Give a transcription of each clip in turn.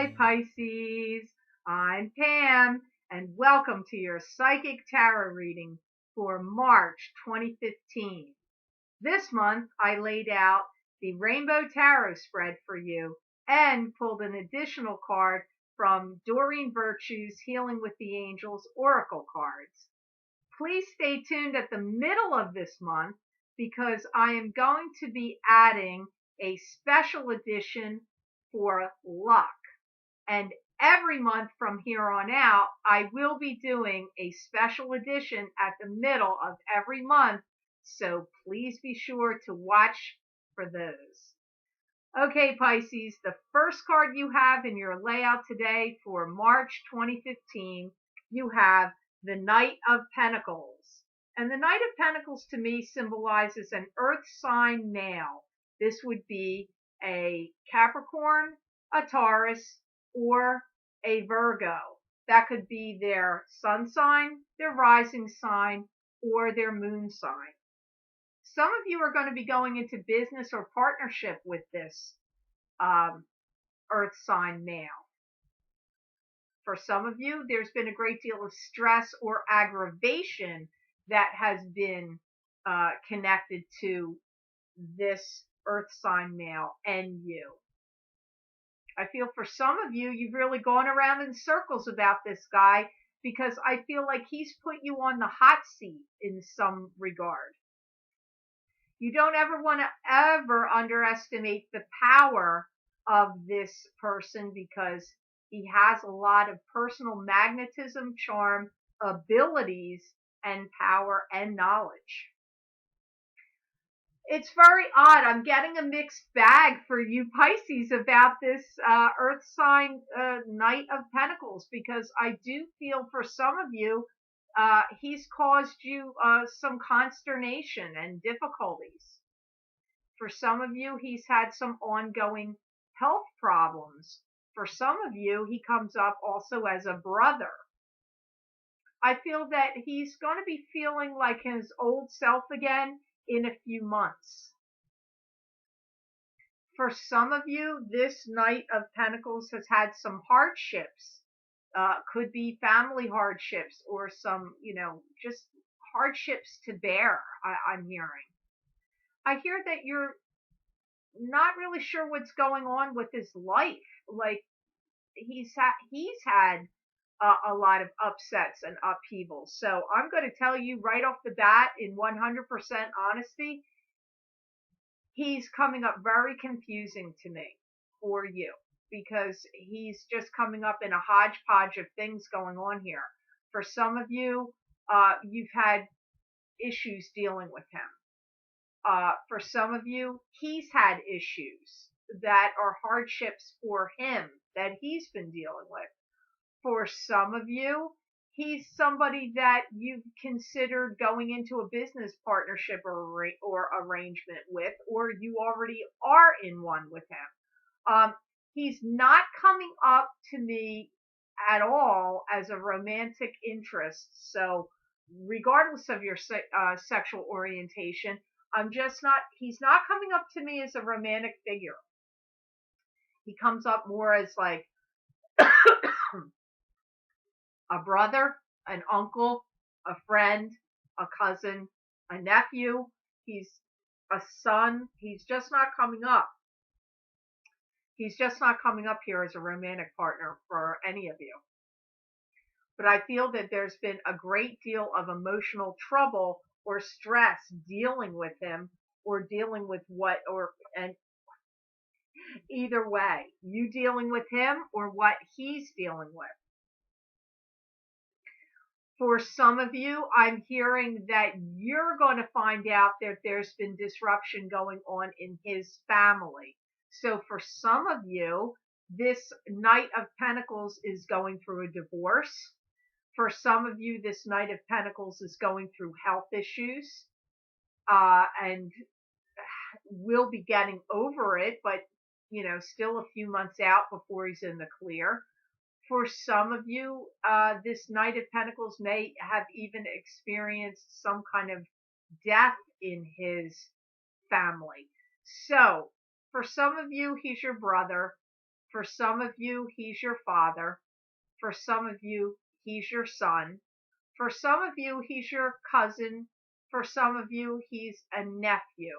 Hi, Pisces. I'm Pam, and welcome to your Psychic Tarot reading for March 2015. This month, I laid out the Rainbow Tarot spread for you and pulled an additional card from Doreen Virtue's Healing with the Angels Oracle cards. Please stay tuned at the middle of this month because I am going to be adding a special edition for luck. And every month from here on out, I will be doing a special edition at the middle of every month. So please be sure to watch for those. Okay, Pisces, the first card you have in your layout today for March 2015, you have the Knight of Pentacles. And the Knight of Pentacles to me symbolizes an earth sign male. This would be a Capricorn, a Taurus, or a Virgo. That could be their sun sign, their rising sign, or their moon sign. Some of you are going to be going into business or partnership with this earth sign male. For some of you, there's been a great deal of stress or aggravation that has been connected to this earth sign male and you. I feel for some of you, you've really gone around in circles about this guy because I feel like he's put you on the hot seat in some regard. You don't ever want to ever underestimate the power of this person because he has a lot of personal magnetism, charm, abilities, and power and knowledge. It's very odd. I'm getting a mixed bag for you Pisces about this earth sign Knight of Pentacles because I do feel for some of you he's caused you some consternation and difficulties. For some of you, he's had some ongoing health problems. For some of you, he comes up also as a brother. I feel that he's going to be feeling like his old self again in a few months. For some of you, this Knight of Pentacles has had some hardships. Could be family hardships or some, just hardships to bear, I'm hearing. I hear that you're not really sure what's going on with his life. Like he's had a lot of upsets and upheavals. So I'm going to tell you right off the bat in 100% honesty, he's coming up very confusing to me for you because he's just coming up in a hodgepodge of things going on here. For some of you, you've had issues dealing with him. For some of you, he's had issues that are hardships for him that he's been dealing with. For some of you, he's somebody that you've considered going into a business partnership or arrangement with, or you already are in one with him. He's not coming up to me at all as a romantic interest. So regardless of your sexual orientation, he's not coming up to me as a romantic figure. He comes up more as like a brother, an uncle, a friend, a cousin, a nephew. He's a son. He's just not coming up. He's just not coming up here as a romantic partner for any of you. But I feel that there's been a great deal of emotional trouble or stress dealing with him or dealing with and either way, you dealing with him or what he's dealing with. For some of you, I'm hearing that you're going to find out that there's been disruption going on in his family. So for some of you, this Knight of Pentacles is going through a divorce. For some of you, this Knight of Pentacles is going through health issues and will be getting over it, but, still a few months out before he's in the clear. For some of you, this Knight of Pentacles may have even experienced some kind of death in his family. So, for some of you, he's your brother. For some of you, he's your father. For some of you, he's your son. For some of you, he's your cousin. For some of you, he's a nephew.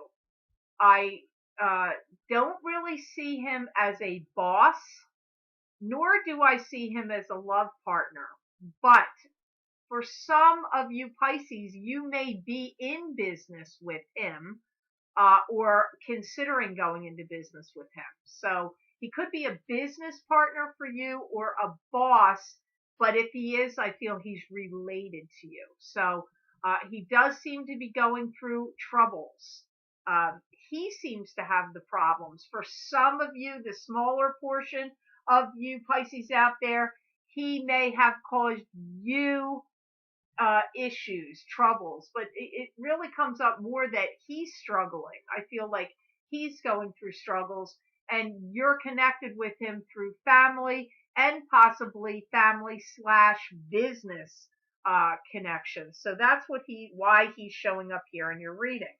I uh, don't really see him as a boss, nor do I see him as a love partner. But for some of you Pisces, you may be in business with him or considering going into business with him. So he could be a business partner for you or a boss, but if he is, I feel he's related to you. So he does seem to be going through troubles. He seems to have the problems. For some of you, the smaller portion of you Pisces out there, he may have caused you issues, troubles, but it really comes up more that he's struggling. I feel like he's going through struggles and you're connected with him through family and possibly family slash business connections. So that's why he's showing up here in your reading.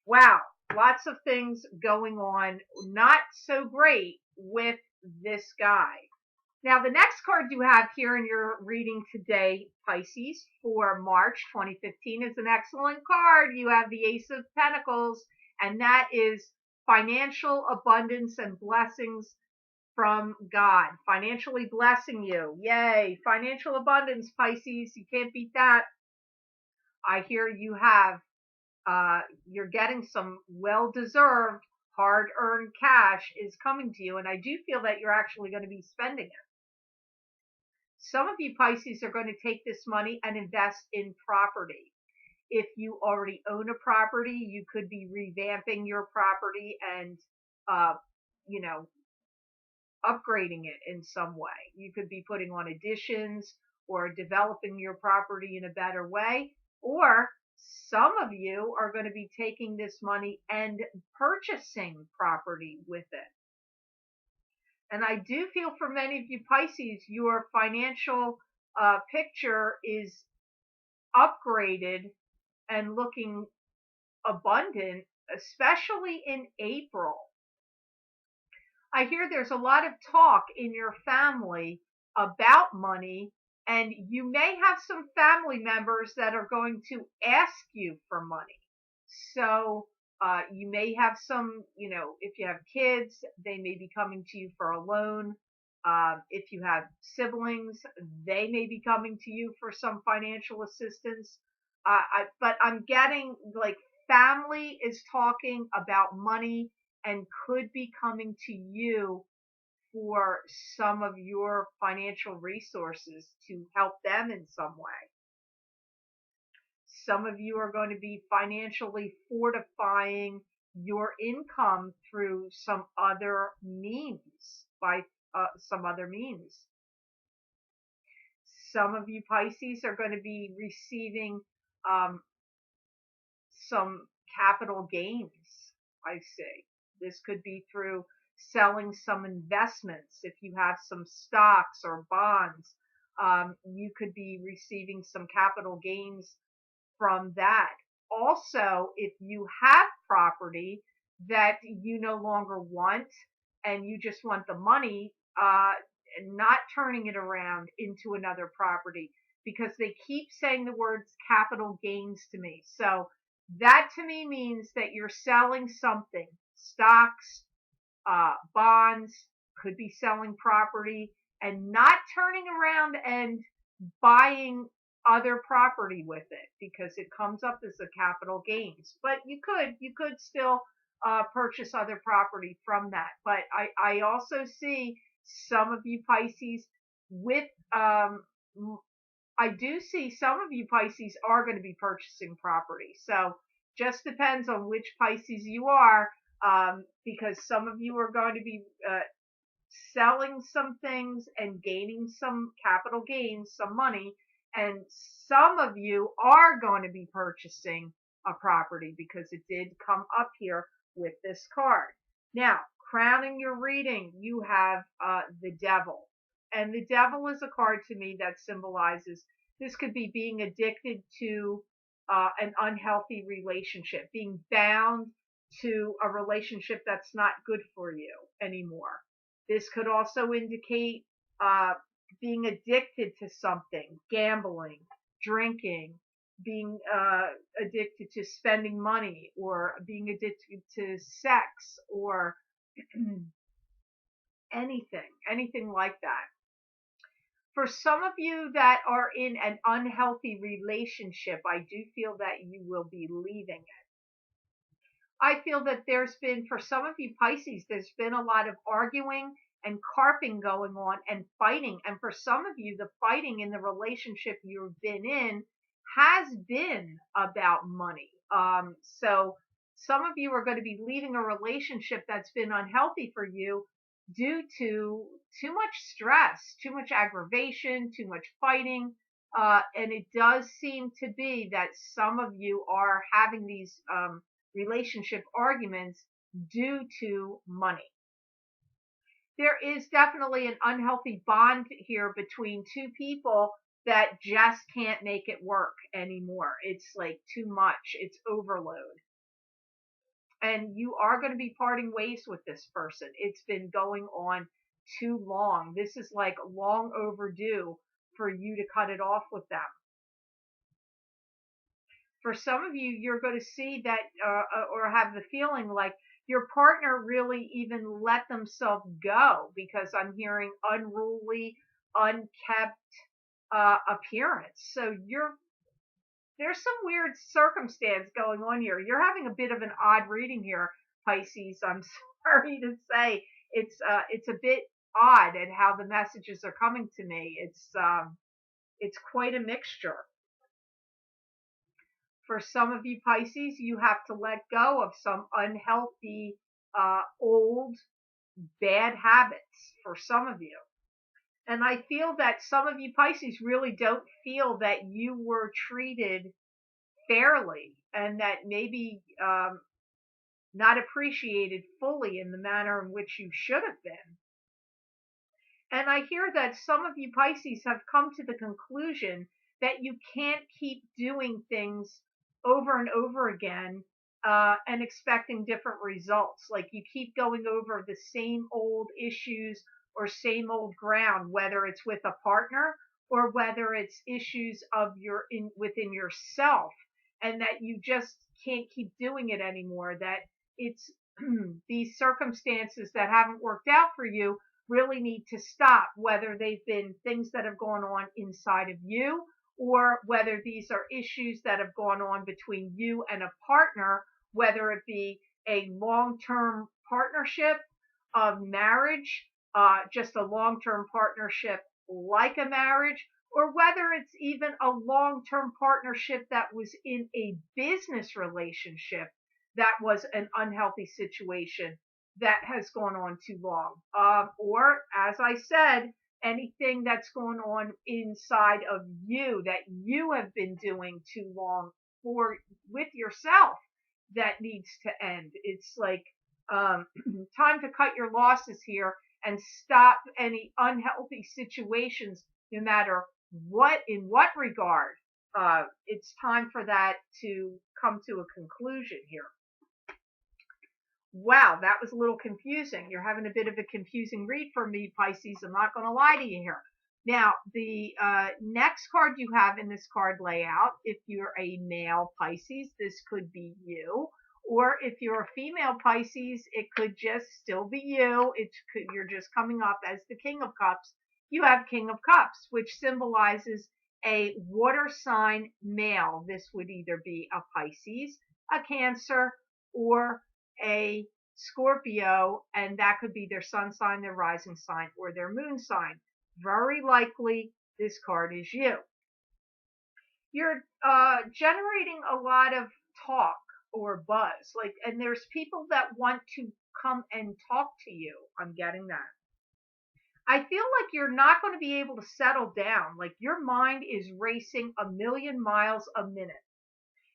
Wow, lots of things going on, not so great with this guy. Now, the next card you have here in your reading today, Pisces, for March 2015 is an excellent card. You have the Ace of Pentacles, and that is financial abundance and blessings from God. Financially blessing you. Yay. Financial abundance, Pisces. You can't beat that. I hear you have, you're getting some well-deserved, hard-earned cash is coming to you, and I do feel that you're actually going to be spending it. Some of you Pisces are going to take this money and invest in property. If you already own a property, you could be revamping your property and, uh, you know, upgrading it in some way. You could be putting on additions or developing your property in a better way. Or some of you are going to be taking this money and purchasing property with it. And I do feel for many of you Pisces, your financial picture is upgraded and looking abundant, especially in April. I hear there's a lot of talk in your family about money, and you may have some family members that are going to ask you for money. So you may have some, if you have kids, they may be coming to you for a loan. If you have siblings, they may be coming to you for some financial assistance. But I'm getting like family is talking about money and could be coming to you for some of your financial resources to help them in some way. Some of you are going to be financially fortifying your income through some other means, by some other means. Some of you Pisces are going to be receiving some capital gains, I see. This could be through selling some investments. If you have some stocks or bonds, you could be receiving some capital gains from that. Also, if you have property that you no longer want and you just want the money, not turning it around into another property, because they keep saying the words capital gains to me. So that to me means that you're selling something, stocks, bonds, could be selling property, and not turning around and buying other property with it, because it comes up as a capital gains. But you could still purchase other property from that. But I also see some of you Pisces with I do see some of you Pisces are going to be purchasing property. So just depends on which Pisces you are, because some of you are going to be selling some things and gaining some capital gains, some money, and some of you are going to be purchasing a property because it did come up here with this card. Now, crowning your reading, you have the Devil. And the Devil is a card to me that symbolizes this could be being addicted to an unhealthy relationship, being bound to a relationship that's not good for you anymore. This could also indicate uh, being addicted to something, gambling, drinking, being addicted to spending money, or being addicted to sex, or anything like that. For some of you that are in an unhealthy relationship, I do feel that you will be leaving it. I feel that there's been, for some of you Pisces, there's been a lot of arguing and carping going on and fighting. And for some of you, the fighting in the relationship you've been in has been about money. So some of you are going to be leaving a relationship that's been unhealthy for you due to too much stress, too much aggravation, too much fighting. And it does seem to be that some of you are having these relationship arguments due to money. There is definitely an unhealthy bond here between two people that just can't make it work anymore. It's like too much. It's overload. And you are going to be parting ways with this person. It's been going on too long. This is like long overdue for you to cut it off with them. For some of you, you're going to see that or have the feeling like your partner really even let themselves go, because I'm hearing unruly, unkept appearance. So there's some weird circumstance going on here. You're having a bit of an odd reading here, Pisces. I'm sorry to say it's a bit odd at how the messages are coming to me. It's quite a mixture. For some of you Pisces, you have to let go of some unhealthy, old, bad habits for some of you. And I feel that some of you Pisces really don't feel that you were treated fairly, and that maybe not appreciated fully in the manner in which you should have been. And I hear that some of you Pisces have come to the conclusion that you can't keep doing things over and over again and expecting different results. Like you keep going over the same old issues or same old ground, whether it's with a partner or whether it's issues of within yourself, and that you just can't keep doing it anymore. That it's these circumstances that haven't worked out for you really need to stop, whether they've been things that have gone on inside of you, or whether these are issues that have gone on between you and a partner, whether it be a long-term partnership of marriage, just a long-term partnership like a marriage, or whether it's even a long-term partnership that was in a business relationship that was an unhealthy situation that has gone on too long. Or, as I said, anything that's going on inside of you that you have been doing too long with yourself that needs to end. It's like time to cut your losses here and stop any unhealthy situations, no matter in what regard. It's time for that to come to a conclusion here. Wow, that was a little confusing. You're having a bit of a confusing read for me, Pisces. I'm not going to lie to you here. Now, the next card you have in this card layout, if you're a male Pisces, this could be you. Or if you're a female Pisces, it could just still be you. You're just coming up as the King of Cups. You have King of Cups, which symbolizes a water sign male. This would either be a Pisces, a Cancer, or a Scorpio, and that could be their sun sign, their rising sign, or their moon sign. Very likely this card is you. You're generating a lot of talk or buzz, and there's people that want to come and talk to you. I'm getting that. I feel like you're not going to be able to settle down. Like your mind is racing a million miles a minute.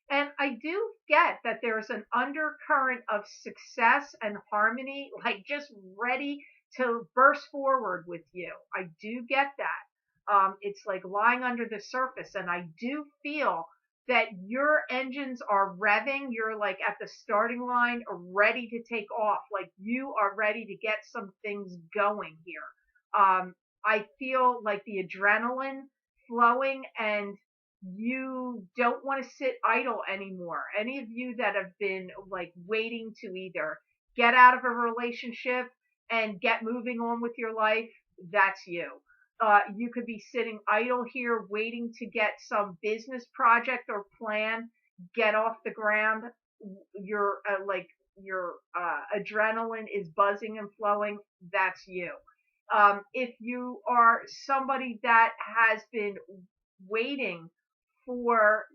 And I do get that there's an undercurrent of success and harmony, like just ready to burst forward with you. I do get that. It's like lying under the surface. And I do feel that your engines are revving. You're like at the starting line, ready to take off. Like you are ready to get some things going here. I feel like the adrenaline flowing, and you don't want to sit idle anymore. Any of you that have been like waiting to either get out of a relationship and get moving on with your life, that's you. You could be sitting idle here waiting to get some business project or plan get off the ground. Your adrenaline is buzzing and flowing. That's you. If you are somebody that has been waiting for,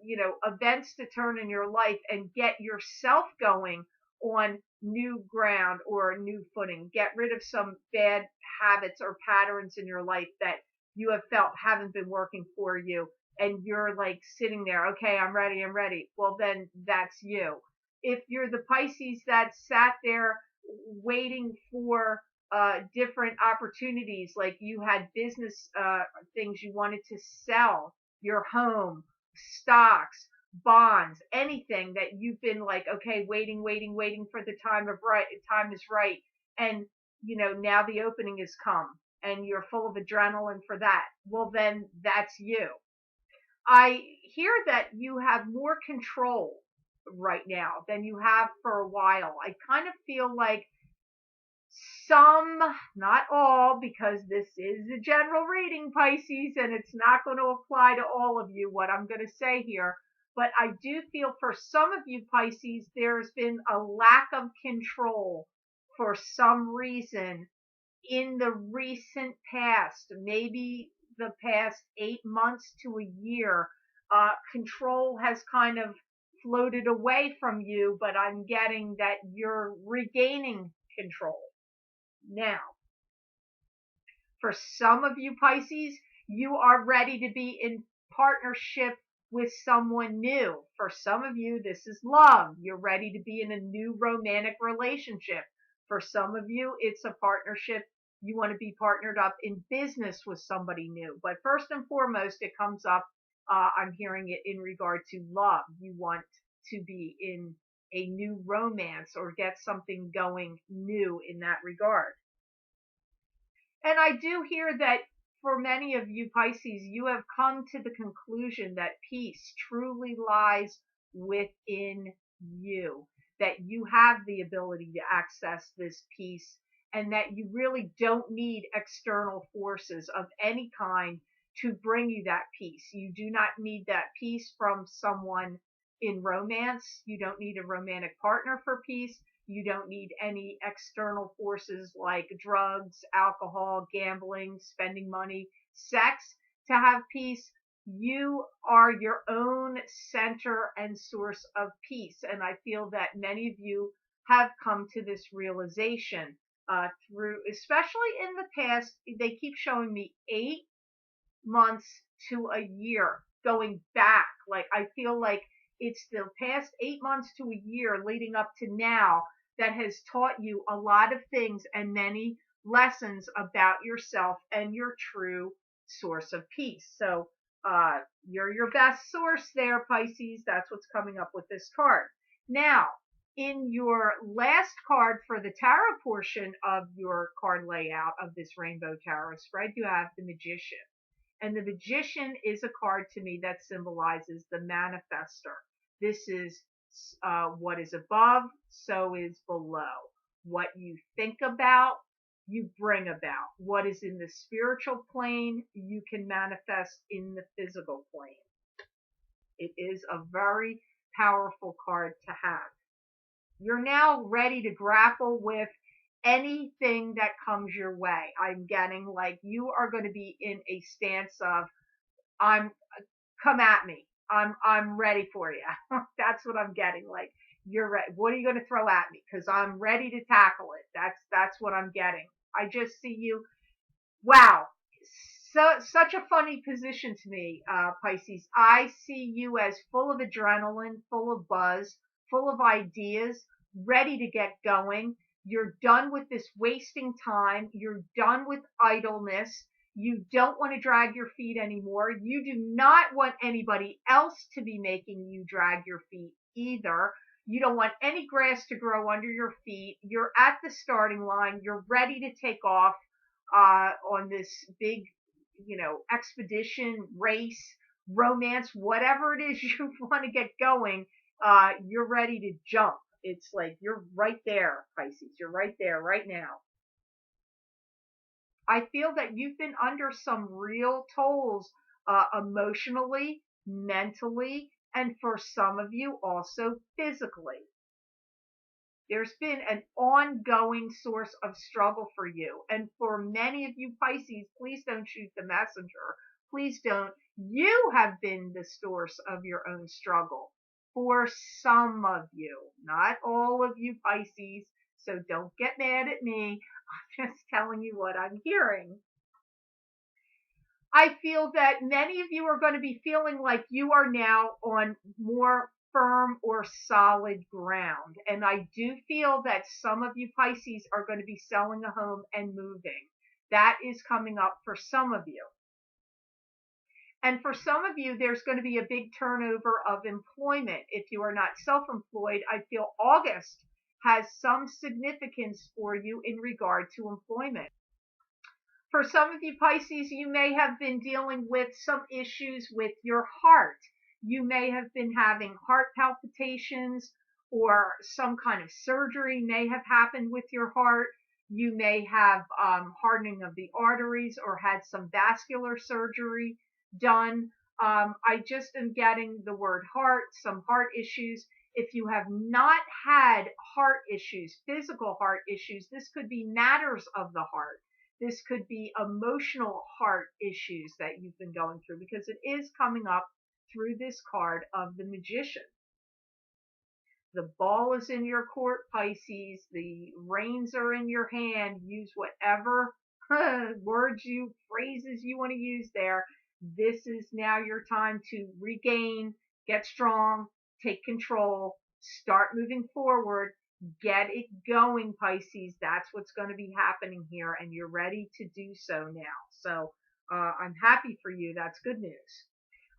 events to turn in your life and get yourself going on new ground or new footing, get rid of some bad habits or patterns in your life that you have felt haven't been working for you, and you're like sitting there, okay, I'm ready. Well, then that's you. If you're the Pisces that sat there waiting for different opportunities, like you had business things you wanted to sell, your home, stocks, bonds, anything that you've been like, okay, waiting for the time is right. And, now the opening has come and you're full of adrenaline for that. Well, then that's you. I hear that you have more control right now than you have for a while. I kind of feel like some, not all, because this is a general reading, Pisces, and it's not going to apply to all of you, what I'm going to say here. But I do feel for some of you, Pisces, there's been a lack of control for some reason in the recent past, maybe the past 8 months to a year. Control has kind of floated away from you, but I'm getting that you're regaining control. Now, for some of you Pisces, you are ready to be in partnership with someone new. For some of you, this is love. You're ready to be in a new romantic relationship. For some of you, it's a partnership. You want to be partnered up in business with somebody new. But first and foremost, it comes up, I'm hearing it in regard to love. You want to be in a new romance or get something going new in that regard. And I do hear that for many of you Pisces, you have come to the conclusion that peace truly lies within you, that you have the ability to access this peace, and that you really don't need external forces of any kind to bring you that peace. You do not need that peace from someone in romance. You don't need a romantic partner for peace. You don't need any external forces like drugs, alcohol, gambling, spending money, sex to have peace. You are your own center and source of peace. And I feel that many of you have come to this realization through, especially in the past, they keep showing me 8 months to a year going back. Like I feel like it's the past 8 months to a year leading up to now that has taught you a lot of things and many lessons about yourself and your true source of peace. So you're your best source there, Pisces. That's what's coming up with this card. Now, in your last card for the tarot portion of your card layout of this Rainbow Tarot spread, you have the Magician. And the Magician is a card to me that symbolizes the manifester. This is what is above, so is below. What you think about, you bring about. What is in the spiritual plane, you can manifest in the physical plane. It is a very powerful card to have. You're now ready to grapple with anything that comes your way. I'm getting like you are going to be in a stance of come at me. I'm ready for you. That's what I'm getting. Like you're ready. What are you going to throw at me? Because I'm ready to tackle it. That's what I'm getting. I just see you. Wow. Such a funny position to me, Pisces. I see you as full of adrenaline, full of buzz, full of ideas, ready to get going. You're done with this wasting time. You're done with idleness. You don't want to drag your feet anymore. You do not want anybody else to be making you drag your feet either. You don't want any grass to grow under your feet. You're at the starting line. You're ready to take off on this big, expedition, race, romance, whatever it is you want to get going. You're ready to jump. It's like you're right there, Pisces. You're right there right now. I feel that you've been under some real tolls emotionally, mentally, and for some of you also physically. There's been an ongoing source of struggle for you. And for many of you Pisces, please don't shoot the messenger. Please don't. You have been the source of your own struggle. For some of you, not all of you Pisces. So don't get mad at me. I'm just telling you what I'm hearing. I feel that many of you are going to be feeling like you are now on more firm or solid ground. And I do feel that some of you Pisces are going to be selling a home and moving. That is coming up for some of you. And for some of you, there's going to be a big turnover of employment. If you are not self-employed, I feel August has some significance for you in regard to employment. For some of you Pisces, you may have been dealing with some issues with your heart. You may have been having heart palpitations, or some kind of surgery may have happened with your heart. You may have hardening of the arteries or had some vascular surgery done. I just am getting the word heart, some heart issues. If you have not had heart issues, physical heart issues, this could be matters of the heart. This could be emotional heart issues that you've been going through, because it is coming up through this card of the Magician. The ball is in your court, Pisces. The reins are in your hand. Use whatever words phrases you want to use there. This is now your time to regain, get strong, take control, start moving forward. Get it going, Pisces. That's what's going to be happening here, and you're ready to do so now. So I'm happy for you. That's good news.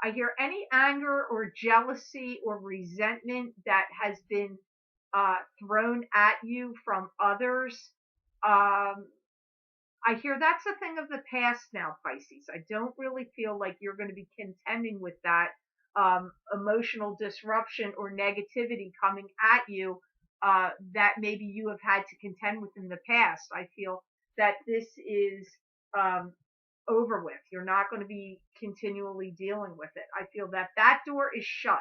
I hear any anger or jealousy or resentment that has been thrown at you from others. I hear that's a thing of the past now, Pisces. I don't really feel like you're going to be contending with that emotional disruption or negativity coming at you that maybe you have had to contend with in the past. I feel that this is over with. You're not going to be continually dealing with it. I feel that that door is shut.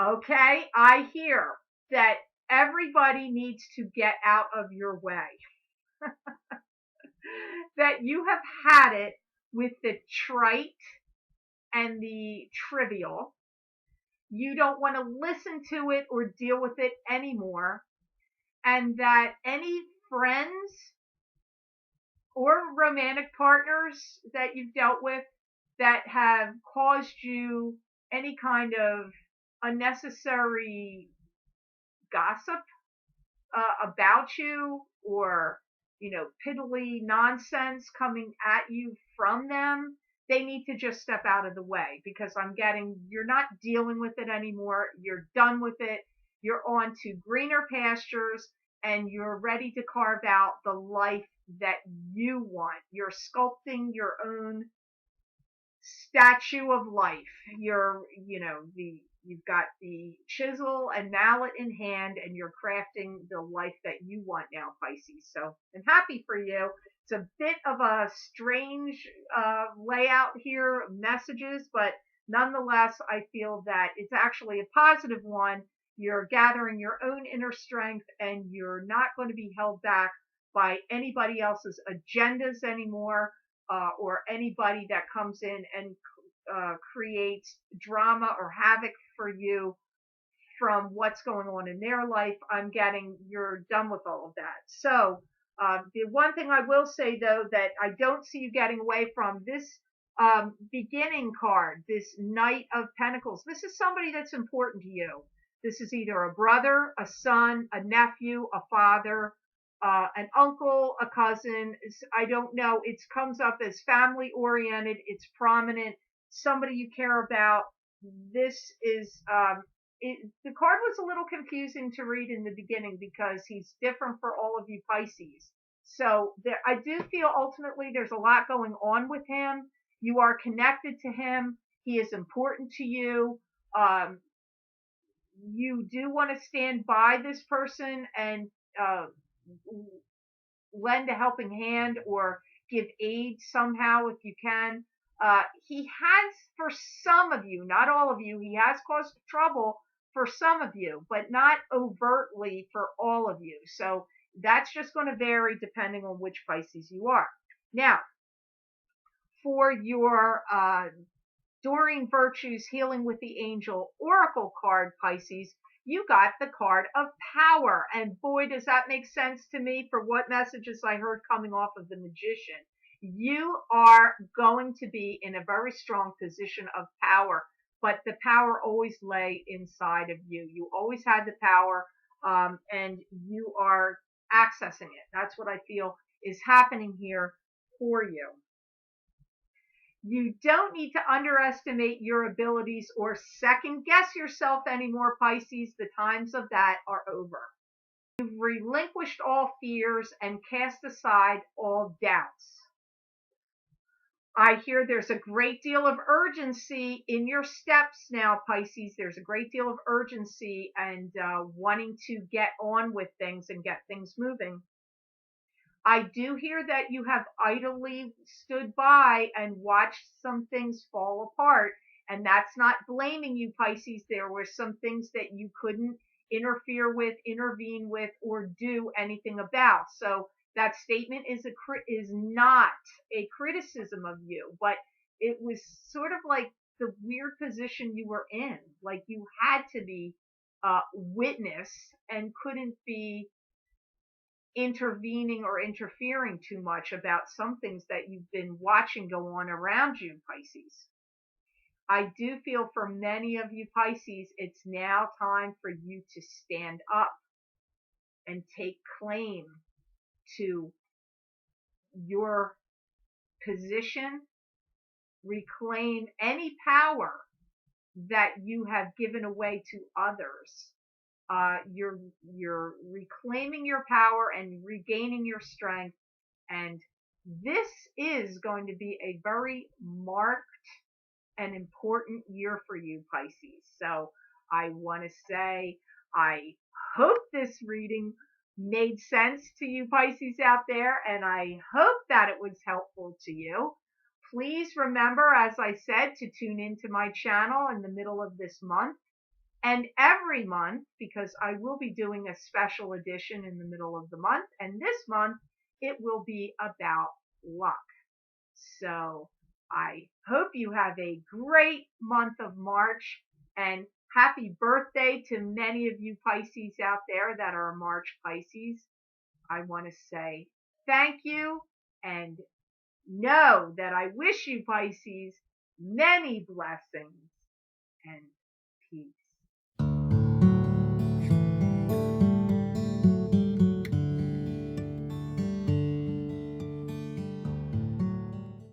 Okay, I hear that everybody needs to get out of your way. That you have had it with the trite and the trivial. You don't want to listen to it or deal with it anymore. And that any friends or romantic partners that you've dealt with that have caused you any kind of unnecessary gossip about you, or piddly nonsense coming at you from them, they need to just step out of the way, because I'm getting you're not dealing with it anymore. You're done with it. You're on to greener pastures, and you're ready to carve out the life that you want. You're sculpting your own statue of life. You've got the chisel and mallet in hand, and you're crafting the life that you want now, Pisces. So I'm happy for you. It's a bit of a strange layout here, messages, but nonetheless, I feel that it's actually a positive one. You're gathering your own inner strength, and you're not going to be held back by anybody else's agendas anymore, or anybody that comes in and creates drama or havoc for you from what's going on in their life. I'm getting you're done with all of that. So the one thing I will say, though, that I don't see you getting away from this beginning card, this Knight of Pentacles. This is somebody that's important to you. This is either a brother, a son, a nephew, a father, an uncle, a cousin. I don't know. It comes up as family oriented. It's prominent. Somebody you care about. This is the card was a little confusing to read in the beginning because he's different for all of you Pisces. So there, I do feel ultimately there's a lot going on with him. You are connected to him. He is important to you. Um, you do want to stand by this person and uh, lend a helping hand or give aid somehow if you can. He has, for some of you, not all of you, he has caused trouble for some of you, but not overtly for all of you. So that's just going to vary depending on which Pisces you are. Now, for your Doreen Virtue's Healing with the Angel Oracle card, Pisces, you got the card of power. And boy, does that make sense to me for what messages I heard coming off of the Magician. You are going to be in a very strong position of power, but the power always lay inside of you. You always had the power, and you are accessing it. That's what I feel is happening here for you. You don't need to underestimate your abilities or second guess yourself anymore, Pisces. The times of that are over. You've relinquished all fears and cast aside all doubts. I hear there's a great deal of urgency in your steps now, Pisces. There's a great deal of urgency and wanting to get on with things and get things moving. I do hear that you have idly stood by and watched some things fall apart. And that's not blaming you, Pisces. There were some things that you couldn't interfere with, intervene with, or do anything about. So that statement is not a criticism of you, but it was sort of like the weird position you were in. Like you had to be witness and couldn't be intervening or interfering too much about some things that you've been watching go on around you, Pisces. I do feel for many of you Pisces, it's now time for you to stand up and take claim to your position, reclaim any power that you have given away to others. You're reclaiming your power and regaining your strength. And this is going to be a very marked and important year for you, Pisces. So I want to say, I hope this reading made sense to you, Pisces out there, and I hope that it was helpful to you. Please remember, as I said, to tune into my channel in the middle of this month and every month, because I will be doing a special edition in the middle of the month. And this month, it will be about luck. So I hope you have a great month of March, and happy birthday to many of you Pisces out there that are March Pisces. I want to say thank you and know that I wish you Pisces many blessings and peace.